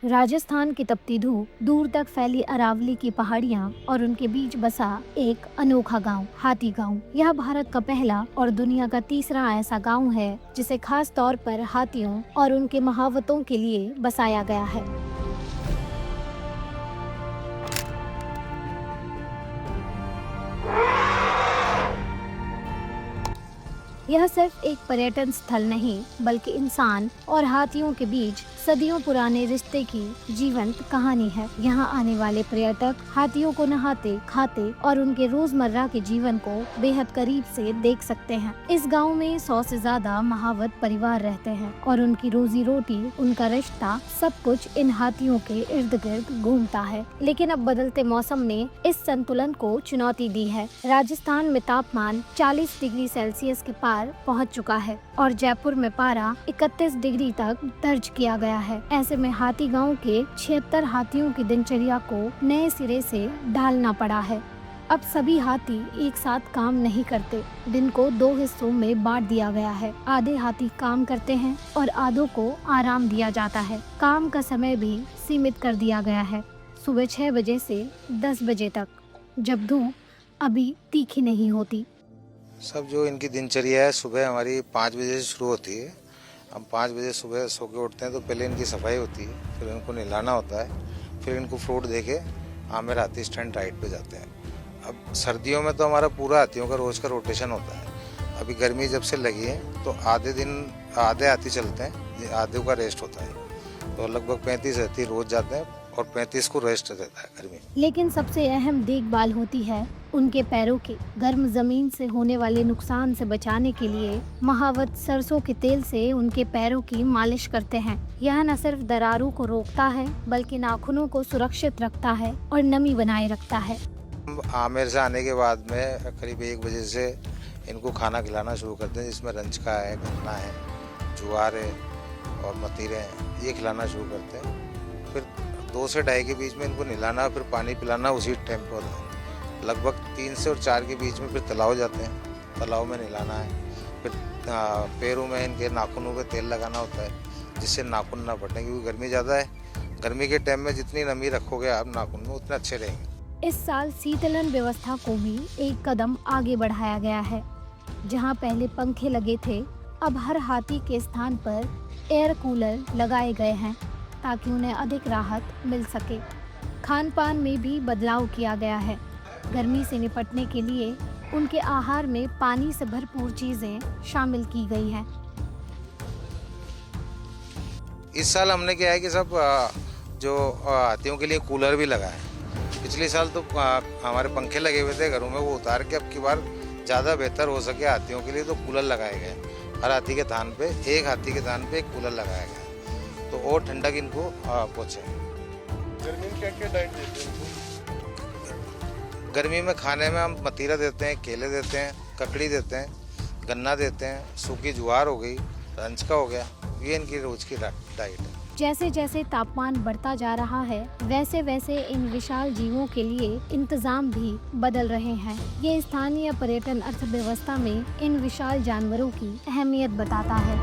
राजस्थान की तपती धूप, दूर तक फैली अरावली की पहाड़ियाँ और उनके बीच बसा एक अनोखा गांव, हाथी गांव। यह भारत का पहला और दुनिया का तीसरा ऐसा गांव है जिसे खास तौर पर हाथियों और उनके महावतों के लिए बसाया गया है। यह सिर्फ एक पर्यटन स्थल नहीं बल्कि इंसान और हाथियों के बीच सदियों पुराने रिश्ते की जीवंत कहानी है। यहाँ आने वाले पर्यटक हाथियों को नहाते, खाते और उनके रोजमर्रा के जीवन को बेहद करीब से देख सकते हैं। इस गांव में 100 से ज्यादा महावत परिवार रहते हैं और उनकी रोजी रोटी, उनका रिश्ता, सब कुछ इन हाथियों के इर्द गिर्द घूमता है। लेकिन अब बदलते मौसम ने इस संतुलन को चुनौती दी है। राजस्थान में तापमान 40 डिग्री सेल्सियस के पार पहुंच चुका है और जयपुर में पारा 31 डिग्री तक दर्ज किया गया है। ऐसे में हाथी गांव के 76 हाथियों की दिनचर्या को नए सिरे से ढालना पड़ा है। अब सभी हाथी एक साथ काम नहीं करते। दिन को 2 हिस्सों में बांट दिया गया है। आधे हाथी काम करते हैं और आधों को आराम दिया जाता है। काम का समय भी सीमित कर दिया गया है, सुबह 6 बजे से 10 बजे तक, जब धूप अभी तीखी नहीं होती। सब जो इनकी दिनचर्या है, सुबह हमारी 5 बजे से शुरू होती है। हम 5 बजे सुबह सो के उठते हैं तो पहले इनकी सफाई होती है, फिर इनको नहलाना होता है, फिर इनको फ्रूट दे के आमेर हाथी स्टैंड राइड पे जाते हैं। अब सर्दियों में तो हमारा पूरा हाथियों का रोज का रोटेशन होता है। अभी गर्मी जब से लगी है तो आधे हाथी चलते हैं, आधे का रेस्ट होता है, तो लगभग 35 हाथी रोज जाते हैं और 35 को रेस्ट रहता है गर्मी। लेकिन सबसे अहम देखभाल होती है उनके पैरों की। गर्म जमीन से होने वाले नुकसान से बचाने के लिए महावत सरसों के तेल से उनके पैरों की मालिश करते हैं। यह न सिर्फ दरारों को रोकता है बल्कि नाखूनों को सुरक्षित रखता है और नमी बनाए रखता है। आमेर से आने के बाद में करीब 1 बजे से इनको खाना खिलाना शुरू करते हैं, जिसमें रंचका है, गन्ना है, ज्वार है और मतीरे हैं, ये खिलाना शुरू करते हैं। फिर 2 से 2:30 के बीच में इनको नहलाना, फिर पानी पिलाना उसी टाइम पर होता है। लगभग 3 से और 4 के बीच में फिर तालाब जाते हैं, तालाब में नहलाना है। फिर पैरों में इनके नाखूनों पे तेल लगाना होता है जिससे नाखून ना फटें, क्योंकि गर्मी ज़्यादा है। गर्मी के टाइम में जितनी नमी रखोगे आप नाखून में उतने अच्छे रहेंगे। इस साल शीतलन व्यवस्था को भी एक कदम आगे बढ़ाया गया है। जहां पहले पंखे लगे थे, अब हर हाथी के स्थान पर एयर कूलर लगाए गए हैं ताकि उन्हें अधिक राहत मिल सके। खान पान में भी बदलाव किया गया है। गर्मी से निपटने के लिए उनके आहार में पानी से भरपूर चीजें शामिल की गई हैं। इस साल हमने क्या है कि सब जो हाथियों के लिए कूलर भी लगाए। पिछले साल तो हमारे पंखे लगे हुए थे घरों में, वो उतार के अब की बार ज़्यादा बेहतर हो सके हाथियों के लिए तो कूलर लगाए गए। हर हाथी के थान पे, एक हाथी के थान पे एक कूलर लगाया गया तो और ठंडक इनको पहुँचे। गर्मी में क्या क्या डाइट देते हैं? गर्मी में खाने में हम मतीरा देते हैं, केले देते हैं, ककड़ी देते हैं, गन्ना देते हैं, सूखी ज्वार हो गई, रंचका हो गया, ये इनकी रोज की डाइट है। जैसे जैसे तापमान बढ़ता जा रहा है वैसे वैसे इन विशाल जीवों के लिए इंतजाम भी बदल रहे हैं। ये स्थानीय पर्यटन अर्थव्यवस्था में इन विशाल जानवरों की अहमियत बताता है।